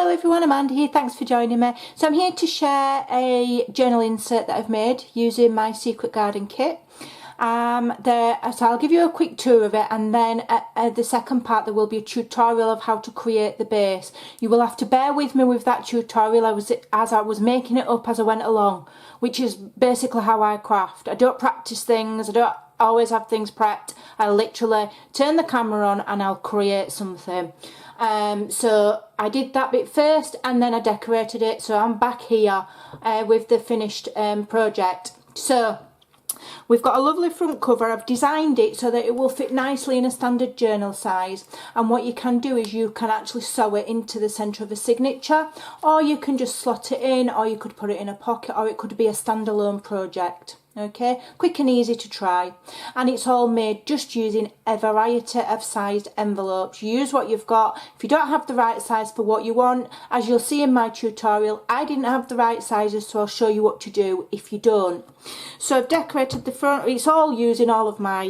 Hello everyone, Amanda here, thanks for joining me. So I'm here to share a journal insert that I've made using my Secret Garden kit. So I'll give you a quick tour of it, and then at the second part there will be a tutorial of how to create the base. You will have to bear with me with that tutorial as I was making it up as I went along, which is basically how I craft. I don't practice things, I don't always have things prepped. I literally turn the camera on and I'll create something. So I did that bit first and then I decorated it, so I'm back here with the finished project. So we've got a lovely front cover. I've designed it so that it will fit nicely in a standard journal size, and what you can do is you can actually sew it into the centre of a signature, or you can just slot it in, or you could put it in a pocket, or it could be a standalone project. Okay, quick and easy to try, and it's all made just using a variety of sized envelopes. Use what you've got. If you don't have the right size for what you want, as you'll see in my tutorial, I didn't have the right sizes, so I'll show you what to do if you don't. So I've decorated the front. It's all using all of my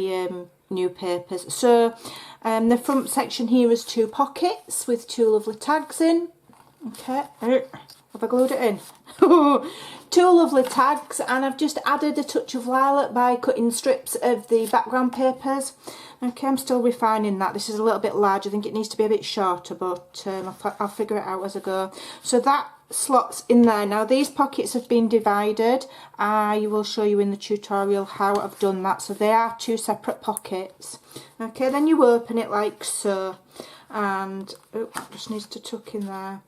new papers. So the front section here is 2 pockets with 2 lovely tags in. Okay, have I glued it in? 2 lovely tags, and I've just added a touch of lilac by cutting strips of the background papers. Okay, I'm still refining that. This is a little bit large. I think it needs to be a bit shorter, but I'll figure it out as I go. So that slots in there. Now these pockets have been divided. I will show you in the tutorial how I've done that. So they are 2 separate pockets. Okay, then you open it like so, and it just needs to tuck in there.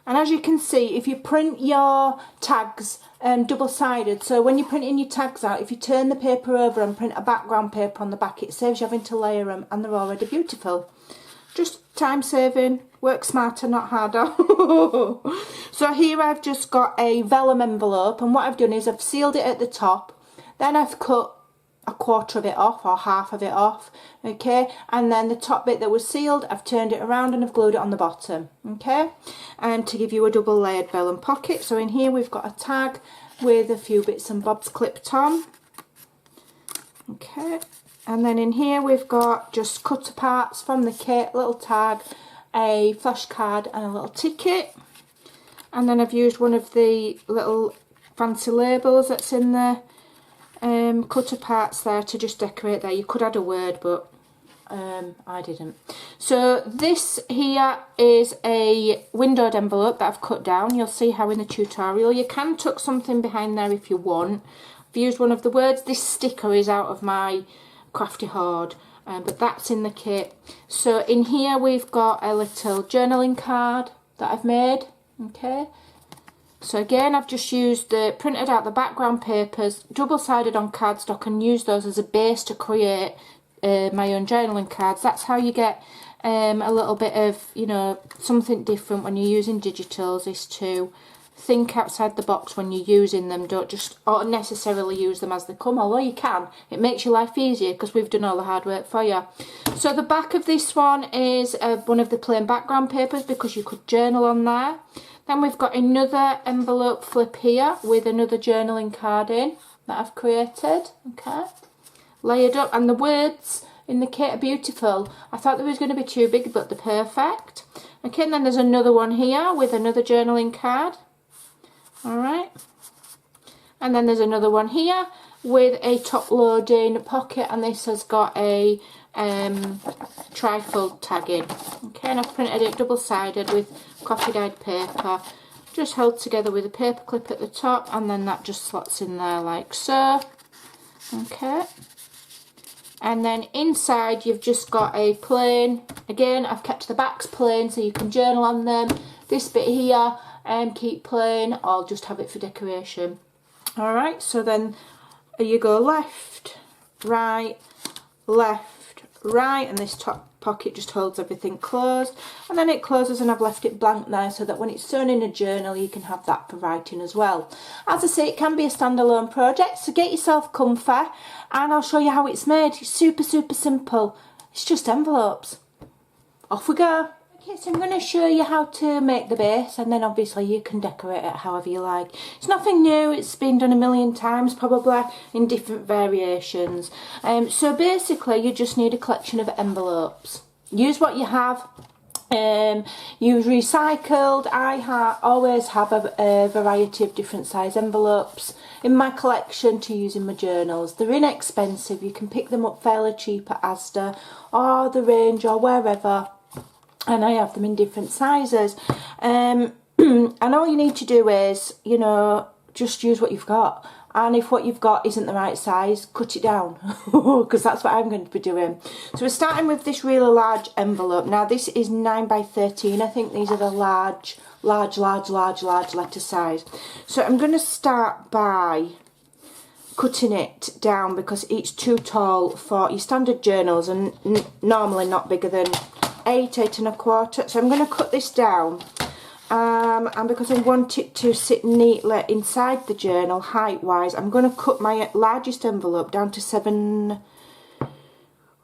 And as you can see, if you print your tags double-sided, so when you're printing your tags out, if you turn the paper over and print a background paper on the back, it saves you having to layer them, and they're already beautiful. Just time saving, work smarter, not harder. So here I've just got a vellum envelope, and what I've done is I've sealed it at the top, then I've cut a quarter of it off, or half of it off, okay, and then the top bit that was sealed, I've turned it around and I've glued it on the bottom, okay, and to give you a double layered vellum pocket. So in here we've got a tag with a few bits and bobs clipped on, okay, and then in here we've got just cut parts from the kit, little tag, a flash card and a little ticket, and then I've used one of the little fancy labels that's in there, cutter parts there to just decorate there. You could add a word, but I didn't. So this here is a windowed envelope that I've cut down. You'll see how in the tutorial. You can tuck something behind there if you want. I've used one of the words. This sticker is out of my crafty hoard, but that's in the kit. So in here we've got a little journaling card that I've made, okay. So again, I've just printed out the background papers, double-sided on cardstock, and used those as a base to create my own journaling cards. That's how you get a little bit of, you know, something different when you're using digitals, is to think outside the box when you're using them. Don't just unnecessarily use them as they come, although you can. It makes your life easier because we've done all the hard work for you. So the back of this one is one of the plain background papers, because you could journal on there. Then we've got another envelope flip here with another journaling card in that I've created, okay, layered up, and the words in the kit are beautiful. I thought they was going to be too big, but they're perfect. Okay, and then there's another one here with another journaling card, alright, and then there's another one here with a top loading pocket, and this has got a trifold tag in, okay, and I've printed it double-sided with coffee dyed paper, just held together with a paper clip at the top, and then that just slots in there like so, okay, and then inside you've just got a plain, again I've kept the backs plain so you can journal on them. This bit here keep plain, or just have it for decoration. Alright, so then you go left, right, and this top pocket just holds everything closed, and then it closes, and I've left it blank there so that when it's sewn in a journal you can have that for writing as well. As I say, it can be a standalone project, so get yourself comfy and I'll show you how it's made. It's super simple. It's just envelopes. Off we go. Okay, so I'm going to show you how to make the base, and then obviously you can decorate it however you like. It's nothing new, it's been done a million times probably in different variations. So basically you just need a collection of envelopes. Use what you have. Use recycled. I always have a variety of different size envelopes in my collection to use in my journals. They're inexpensive, you can pick them up fairly cheap at Asda or the Range or wherever, and I have them in different sizes. And all you need to do is, you know, just use what you've got. And if what you've got isn't the right size, cut it down, because that's what I'm going to be doing. So we're starting with this really large envelope. Now this is 9 by 13. I think these are the large letter size. So I'm going to start by cutting it down because it's too tall for your standard journals and normally not bigger than 8 1/4. So I'm going to cut this down. And because I want it to sit neatly inside the journal height-wise, I'm going to cut my largest envelope down to 7.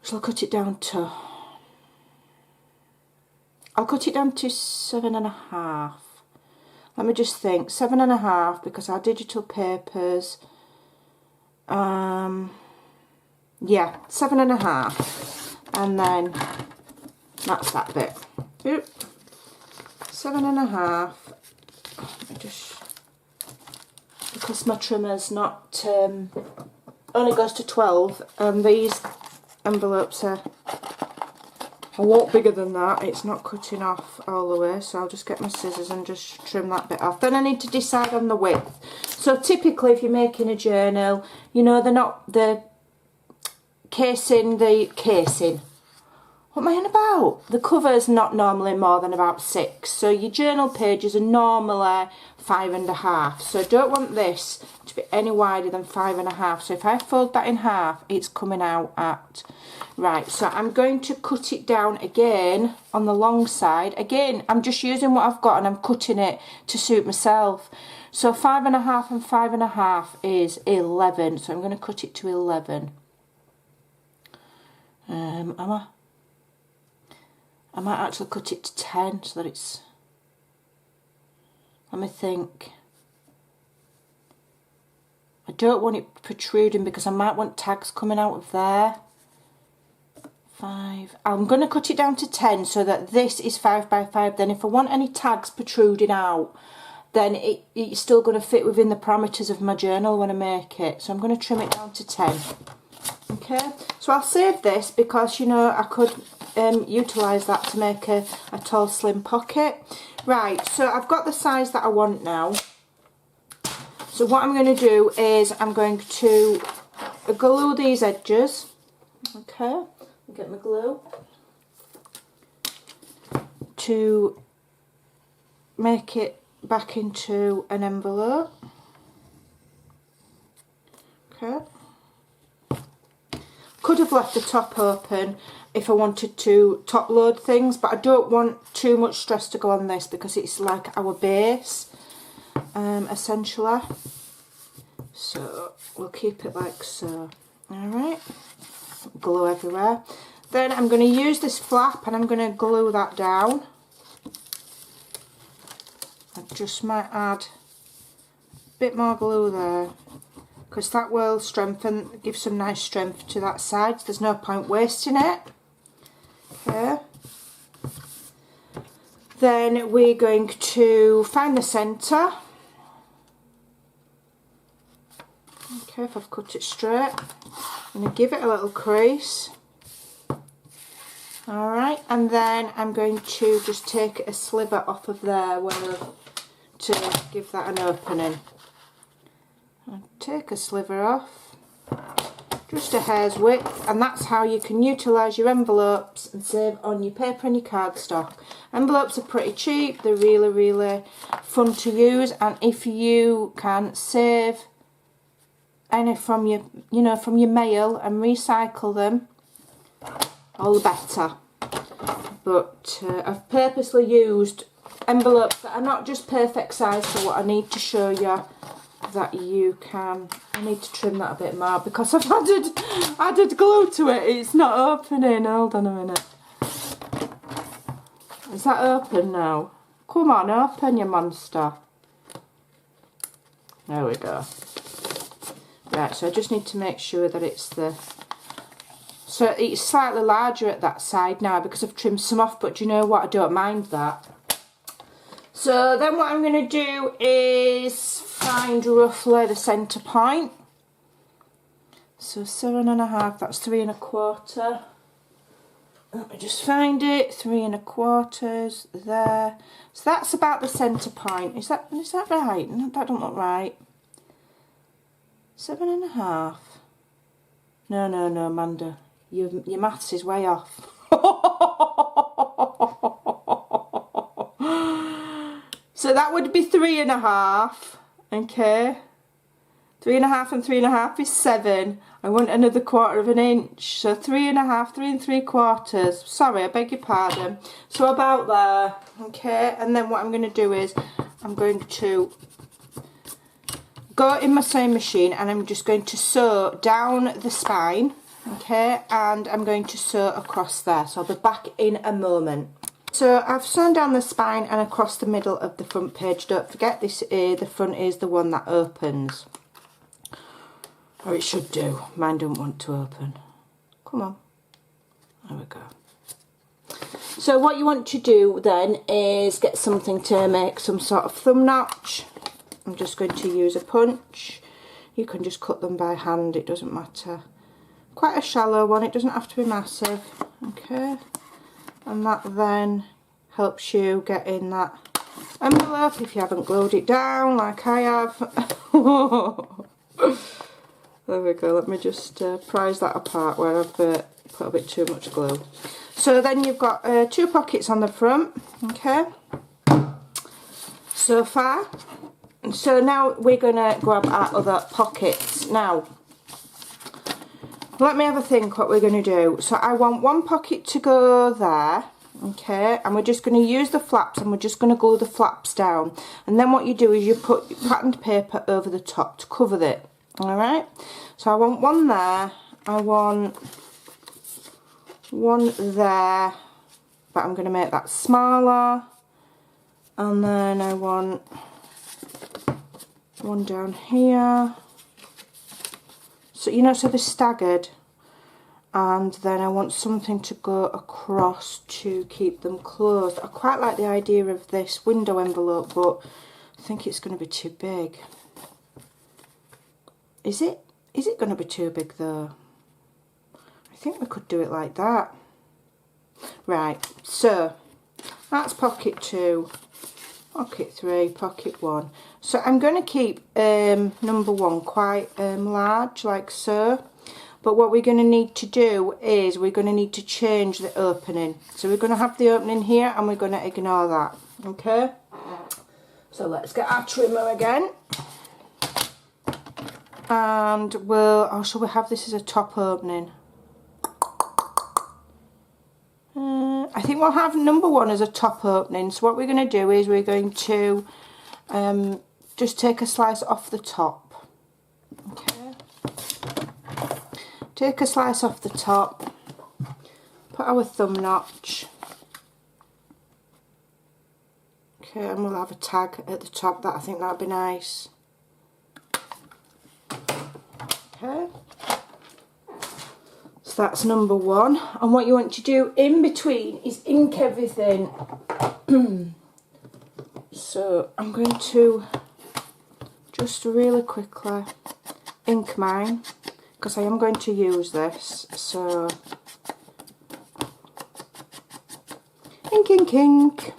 Shall I cut it down to? I'll cut it down to 7.5. Let me just think. 7.5 because our digital papers. Yeah, 7.5, and then that's that bit. Oop. 7.5. Just because my trimmer's not only goes to 12, and these envelopes are a lot bigger than that. It's not cutting off all the way, so I'll just get my scissors and just trim that bit off. Then I need to decide on the width. So typically, if you're making a journal, you know, they're not the casing. What am I on about? The cover's not normally more than about 6. So your journal pages are normally 5.5. So I don't want this to be any wider than 5.5. So if I fold that in half, it's coming out at... Right, so I'm going to cut it down again on the long side. Again, I'm just using what I've got and I'm cutting it to suit myself. So 5.5 and 5.5 is 11. So I'm going to cut it to 11. I might actually cut it to 10 so that it's... Let me think. I don't want it protruding because I might want tags coming out of there. 5. I'm going to cut it down to 10 so that this is 5 by 5. Then if I want any tags protruding out, then it's still going to fit within the parameters of my journal when I make it. So I'm going to trim it down to 10. Okay, so I'll save this because, you know, I could utilise that to make a tall slim pocket. Right, so I've got the size that I want now. So what I'm going to do is I'm going to glue these edges. Okay, get my glue to make it back into an envelope. Okay. Could have left the top open if I wanted to top load things, but I don't want too much stress to go on this because it's like our base, essentially. So we'll keep it like so. Alright, glue everywhere. Then I'm going to use this flap and I'm going to glue that down. I just might add a bit more glue there, because that will strengthen, give some nice strength to that side. There's no point wasting it. Okay. Then we're going to find the centre. Okay, if I've cut it straight, I'm going to give it a little crease. Alright, and then I'm going to just take a sliver off of there to give that an opening. I'll take a sliver off, just a hair's width, and that's how you can utilise your envelopes and save on your paper and your cardstock. Envelopes are pretty cheap, they're really fun to use, and if you can save any from your, from your mail and recycle them, all the better. But I've purposely used envelopes that are not just perfect size for what I need to show you that you can. I need to trim that a bit more because I've added glue to it. It's not opening. Hold on a minute. Is that open now? Come on, open, you monster. There we go. Right, so I just need to make sure that it's the So it's slightly larger at that side now because I've trimmed some off, but you know what, I don't mind that. So then what I'm going to do is find roughly the centre point. So 7.5, that's 3 1/4. Let me just find it, 3 1/4 there. So that's about the centre point. Is that right? No, that don't look right. 7.5. No, Amanda. Your maths is way off. So that would be 3 1/2. Okay. 3 1/2 and 3 1/2 is 7. I want another 1/4 of an inch. So 3 1/2, 3 3/4. Sorry, I beg your pardon. So about there. Okay. And then what I'm going to do is I'm going to go in my sewing machine and I'm just going to sew down the spine. Okay. And I'm going to sew across there. So I'll be back in a moment. So I've sewn down the spine and across the middle of the front page. Don't forget this is, the front is the one that opens. Or it should do. Mine don't want to open. Come on. There we go. So what you want to do then is get something to make some sort of thumb notch. I'm just going to use a punch. You can just cut them by hand, it doesn't matter. Quite a shallow one, it doesn't have to be massive. Okay. And that then helps you get in that envelope if you haven't glued it down like I have. There we go, let me just prise that apart where I've put a bit too much glue. So then you've got 2 pockets on the front, okay, so far. So now we're going to grab our other pockets. Now, let me have a think what we're going to do. So I want one pocket to go there, okay, and we're just going to use the flaps and we're just going to glue the flaps down. And then what you do is you put patterned paper over the top to cover it, alright. So I want one there, I want one there, but I'm going to make that smaller. And then I want one down here. So, you know, so they're staggered. And then I want something to go across to keep them closed. I quite like the idea of this window envelope, but I think it's going to be too big. Is it? Is it going to be too big though? I think we could do it like that. Right, so that's pocket 2, pocket 3, pocket 1. So I'm going to keep number 1 quite large, like so. But what we're going to need to do is we're going to need to change the opening. So we're going to have the opening here and we're going to ignore that. Okay? So let's get our trimmer again. And we'll, oh, shall we have this as a top opening? I think we'll have number 1 as a top opening. So what we're going to do is we're going to just take a slice off the top. Okay. Take a slice off the top. Put our thumb notch. Okay, and we'll have a tag at the top. That I think that'd be nice. Okay. So that's number 1. And what you want to do in between is ink everything. So I'm going to just really quickly ink mine because I am going to use this. So ink, ink, ink.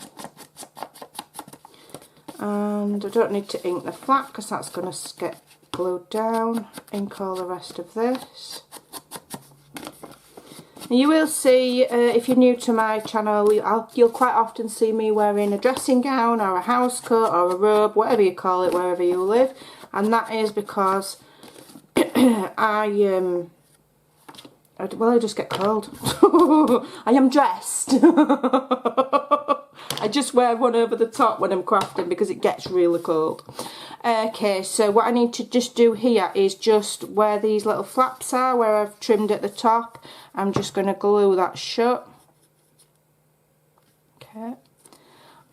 And I don't need to ink the flap because that's going to get glued down. Ink all the rest of this. You will see, if you're new to my channel, you'll quite often see me wearing a dressing gown or a house coat or a robe, whatever you call it, wherever you live. And that is because I just get cold. I am dressed. I just wear one over the top when I'm crafting because it gets really cold. Okay, so what I need to just do here is just where these little flaps are, where I've trimmed at the top, I'm just going to glue that shut. Okay.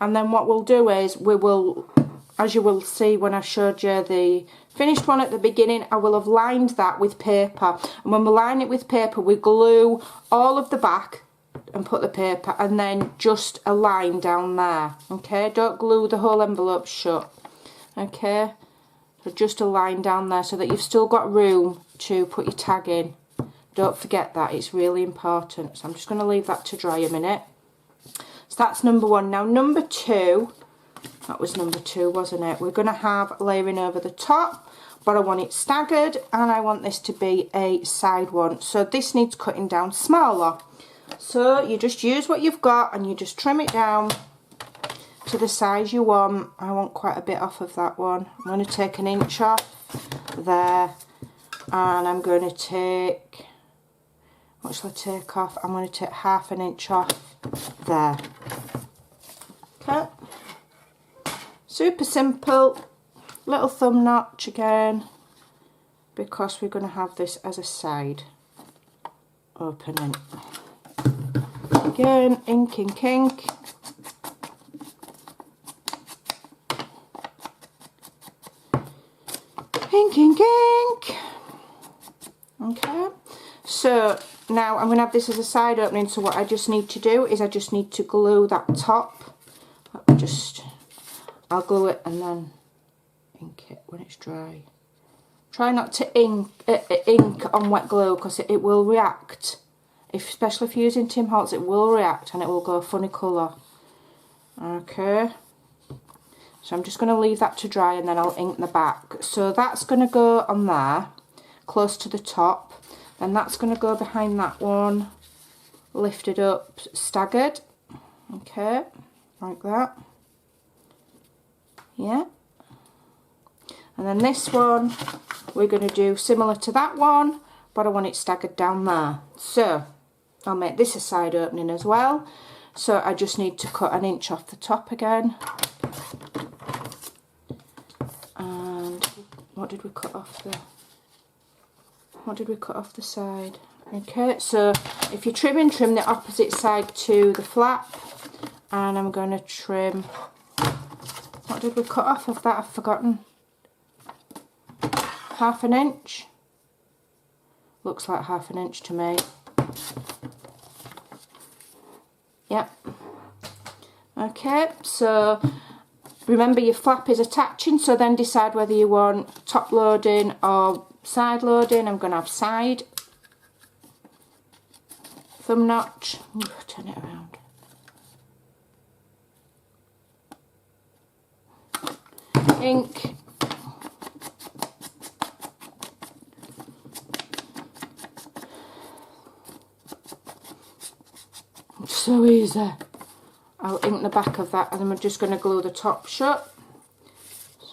And then what we'll do is we will, as you will see when I showed you the finished one at the beginning, I will have lined that with paper. And when we line it with paper, we glue all of the back and put the paper, and then just a line down there. Okay, don't glue the whole envelope shut. Okay, so just a line down there so that you've still got room to put your tag in. Don't forget that, it's really important. So I'm just going to leave that to dry a minute. So that's number one. Now number two, that was number two, wasn't it? We're going to have layering over the top, but I want it staggered, and I want this to be a side one. So this needs cutting down smaller. So you just use what you've got and you just trim it down to the size you want. I want quite a bit off of that one. I'm going to take an inch off there, and I'm going to take, what shall I take off? I'm going to take half an inch off there. Okay. Super simple. Little thumb notch again, because we're going to have this as a side opening. Again, ink, ink, ink. Ink, ink, ink. Okay, so now I'm going to have this as a side opening, so what I just need to do is I just need to glue that top. I'll glue it and then ink it when it's dry. Try not to ink on wet glue, because it will react. Especially if you're using Tim Holtz, it will react and it will go a funny colour. Okay, so I'm just going to leave that to dry and then I'll ink the back. So that's going to go on there, close to the top. Then that's going to go behind that one, lifted up, staggered. Okay, like that. Yeah. And then this one, we're going to do similar to that one, but I want it staggered down there. So I'll make this a side opening as well. So I just need to cut an inch off the top again. And what did we cut off the? What did we cut off the side? Okay, so if you're trimming, trim the opposite side to the flap. And I'm going to trim. What did we cut off of that? I've forgotten. Half an inch. Looks like half an inch to me. Yep. Okay, so remember your flap is attaching, so then decide whether you want top loading or side loading. I'm going to have side. Thumb notch. Turn it around. Ink. So easy. I'll ink the back of that, and then we're just going to glue the top shut.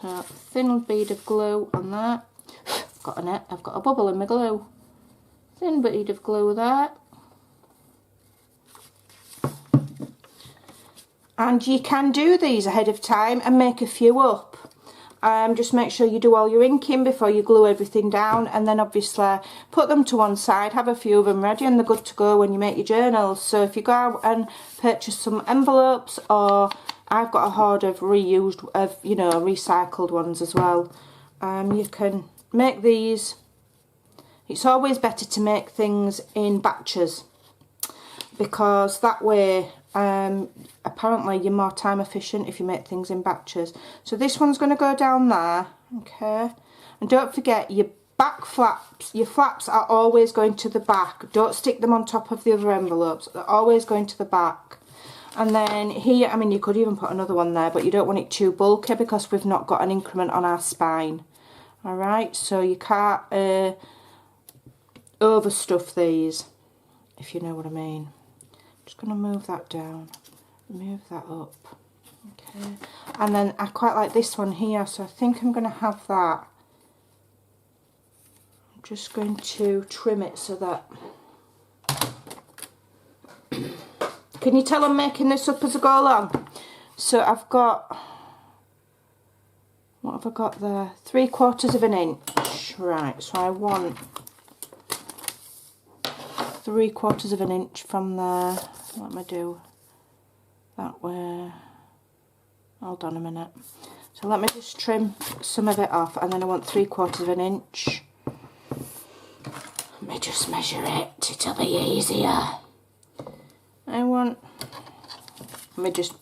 So thin bead of glue on that. I've got a bubble in my glue. Thin bead of glue there. And you can do these ahead of time and make a few up. Just make sure you do all your inking before you glue everything down, and then obviously put them to one side, have a few of them ready, and they're good to go when you make your journals. So if you go out and purchase some envelopes, or I've got a hoard of reused, recycled ones as well, you can make these. It's always better to make things in batches, because that way apparently you're more time efficient if you make things in batches. So this one's going to go down there. Okay, and don't forget your back flaps, your flaps are always going to the back. Don't stick them on top of the other envelopes, they're always going to the back. And then here, I mean, you could even put another one there, but you don't want it too bulky because we've not got an increment on our spine. Alright, so you can't overstuff these, if you know what I mean. Just going to move that down, move that up. Okay, and then I quite like this one here, so I think I'm going to have that. I'm just going to trim it so that... Can you tell I'm making this up as I go along? So I've got... What have I got there? 3/4 of an inch. Right, so I want 3/4 of an inch from there. What am I do? That way. Hold on a minute. So let me just trim some of it off, and then I want 3/4 of an inch. Let me just measure it, it'll be easier. Let me just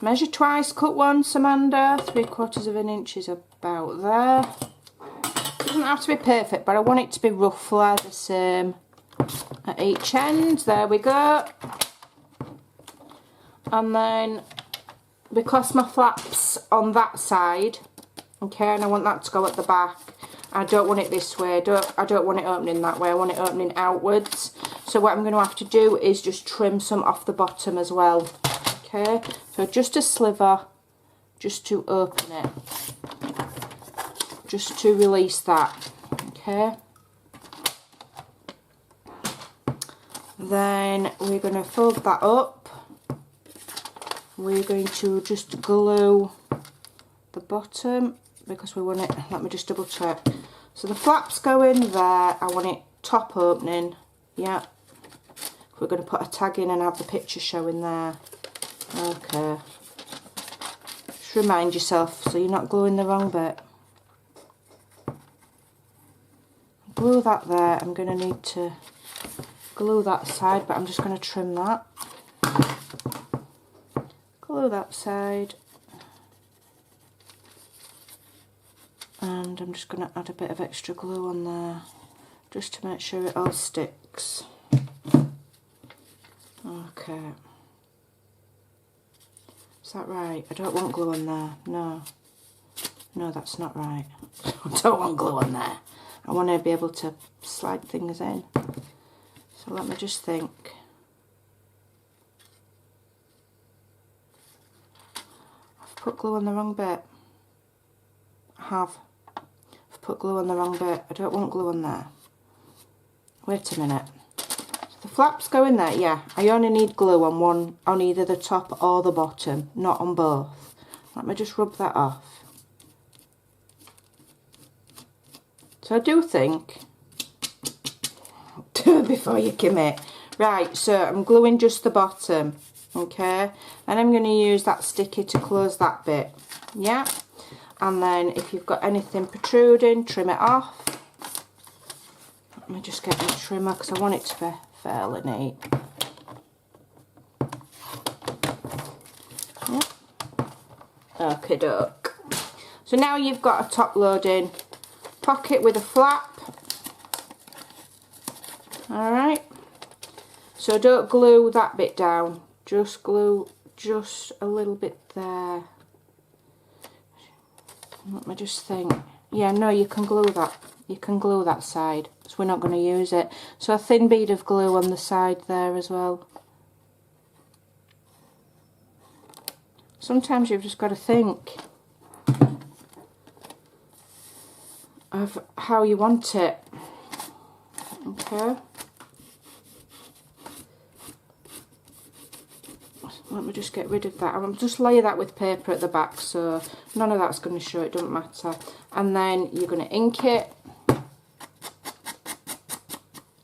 measure twice, cut once, Amanda. 3/4 of an inch is about there. Doesn't have to be perfect, but I want it to be roughly the same at each end. There we go. And then, because my flap's on that side, okay, and I want that to go at the back, I don't want it this way. I don't want it opening that way. I want it opening outwards. So what I'm going to have to do is just trim some off the bottom as well. Okay, so just a sliver, just to open it, just to release that. Okay. Then we're going to fold that up. We're going to just glue the bottom because we want it. Let me just double check. So the flaps go in there. I want it top opening. Yeah. We're going to put a tag in and have the picture showing there. Okay. Just remind yourself so you're not gluing the wrong bit. Glue that there. I'm going to need to glue that side, but I'm just going to trim that. Glue that side. And I'm just going to add a bit of extra glue on there just to make sure it all sticks. Okay. Is that right? I don't want glue on there. No. No, that's not right. I don't want glue on there. I want to be able to slide things in. So let me just think. I've put glue on the wrong bit. I have. I've put glue on the wrong bit. I don't want glue on there. Wait a minute. The flaps go in there, yeah. I only need glue on one, on either the top or the bottom, not on both. Let me just rub that off. So I do think, do it before you commit. Right, so I'm gluing just the bottom, okay? And I'm going to use that sticky to close that bit, yeah? And then if you've got anything protruding, trim it off. Let me just get my trimmer because I want it to be fairly neat. Yep. Okie doke. So now you've got a top loading pocket with a flap. Alright. So don't glue that bit down. Just glue just a little bit there. Let me just think. Yeah, no, you can glue that. You can glue that side. So we're not going to use it. So a thin bead of glue on the side there as well. Sometimes you've just got to think of how you want it. Okay. Let me just get rid of that. I'll just layer that with paper at the back so none of that's going to show, it doesn't matter. And then you're going to ink it.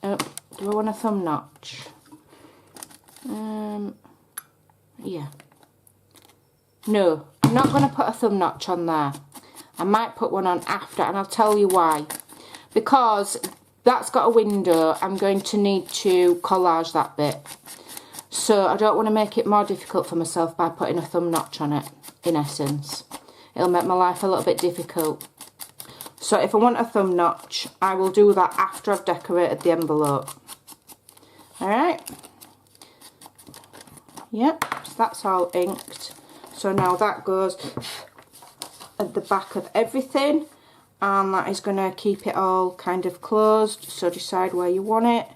Oh, do I want a thumb notch? Yeah. No, I'm not going to put a thumb notch on there. I might put one on after, and I'll tell you why. Because that's got a window, I'm going to need to collage that bit. So I don't want to make it more difficult for myself by putting a thumb notch on it, in essence. It'll make my life a little bit difficult. So if I want a thumb notch, I will do that after I've decorated the envelope. Alright. Yep, so that's all inked. So now that goes at the back of everything, and that is going to keep it all kind of closed. So decide where you want it.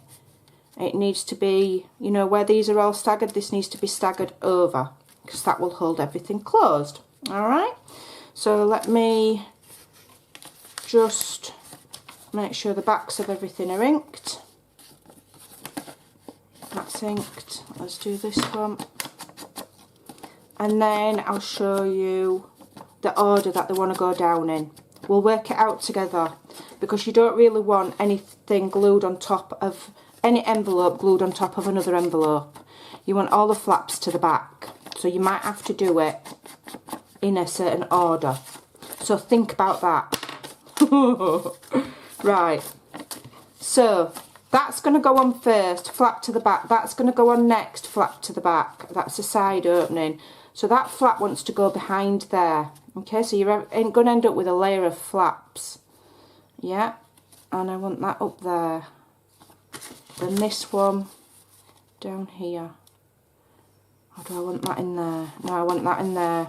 It needs to be, you know, where these are all staggered, this needs to be staggered over, because that will hold everything closed. Alright, so let me just make sure the backs of everything are inked. That's inked. Let's do this one. And then I'll show you the order that they want to go down in. We'll work it out together, because you don't really want anything glued on top of any envelope glued on top of another envelope. You want all the flaps to the back, so you might have to do it in a certain order. So think about that. Right, so that's going to go on first, flap to the back. That's going to go on next, flap to the back. That's a side opening. So that flap wants to go behind there. Okay, so you're going to end up with a layer of flaps. Yeah, and I want that up there. Then this one down here. Or do I want that in there? No, I want that in there.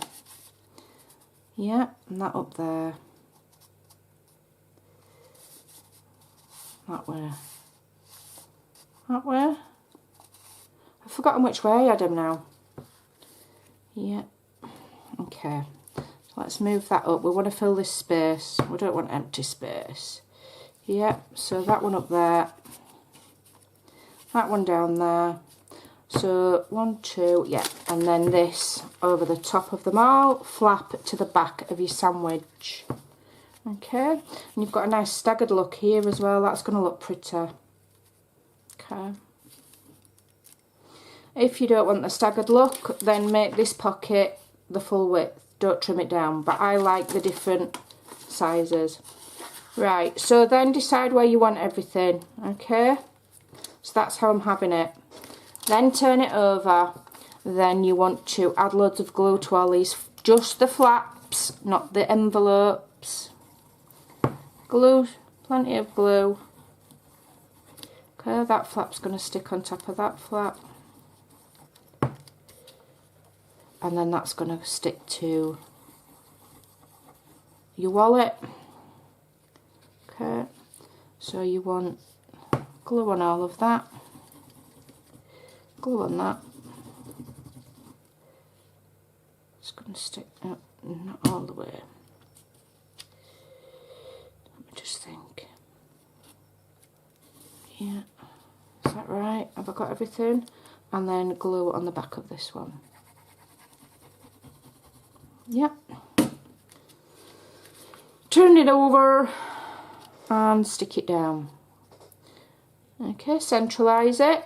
Yeah, and that up there. That way. That way. I've forgotten which way I had them now. Yeah. Okay. So let's move that up. We want to fill this space. We don't want empty space. Yeah. So that one up there. That one down there. So 1, 2, yeah. And then this over the top of them all. Flap to the back of your sandwich. Okay. And you've got a nice staggered look here as well. That's going to look pretty. Okay. If you don't want the staggered look, then make this pocket the full width. Don't trim it down. But I like the different sizes. Right, so then decide where you want everything. Okay. So that's how I'm having it. Then turn it over. Then you want to add loads of glue to all these. Just the flaps, not the envelopes. Glue, plenty of glue. Okay, that flap's going to stick on top of that flap. And then that's going to stick to your wallet. Okay, so you want glue on all of that. Glue on that. It's going to stick up, not all the way. Let me just think. Yeah, is that right? Have I got everything? And then glue on the back of this one. Yep. Turn it over and stick it down. Okay, centralise it.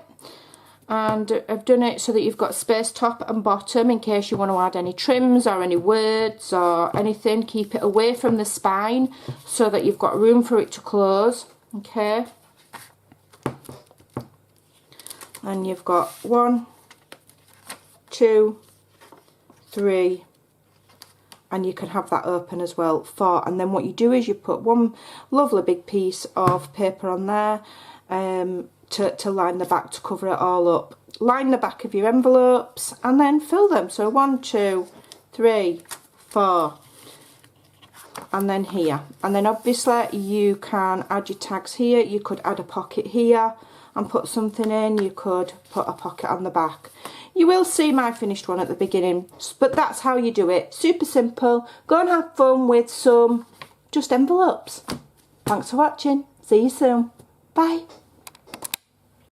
And I've done it so that you've got space top and bottom in case you want to add any trims or any words or anything. Keep it away from the spine so that you've got room for it to close. Okay. And you've got 1, 2, 3, and you can have that open as well, 4. And then what you do is you put one lovely big piece of paper on there to line the back, to cover it all up. Line the back of your envelopes and then fill them. So 1, 2, 3, 4, and then here. And then obviously you can add your tags here. You could add a pocket here and put something in. You could put a pocket on the back. You will see my finished one at the beginning, but that's how you do it. Super simple. Go and have fun with some just envelopes. Thanks for watching. See you soon. Bye.